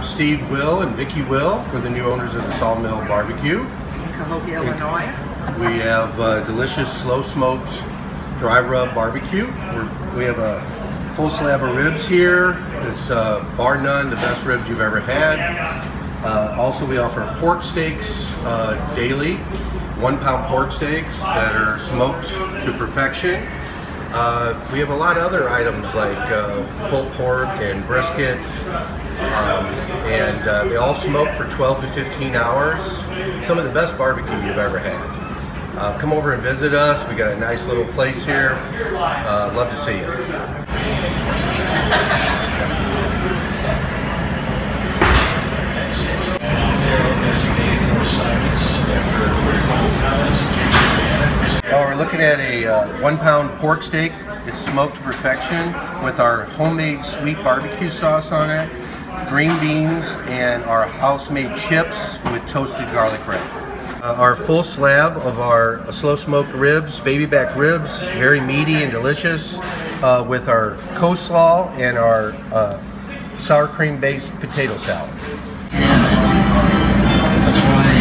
I'm Steve Will and Vicki Will. We're the new owners of the Sawmill BBQ. In Cahokia, Illinois. We have delicious slow smoked dry rub barbecue. We have a full slab of ribs here. It's bar none the best ribs you've ever had. Also we offer pork steaks daily, 1 pound pork steaks that are smoked to perfection. We have a lot of other items like pulled pork and brisket, and they all smoke for 12 to 15 hours. Some of the best barbecue you've ever had. Come over and visit us. We got a nice little place here. Love to see you. We're looking at a 1 pound pork steak. It's smoked to perfection with our homemade sweet barbecue sauce on it, green beans, and our house-made chips with toasted garlic bread. Our full slab of our slow smoked ribs, baby back ribs, very meaty and delicious, with our coleslaw and our sour cream based potato salad. That's why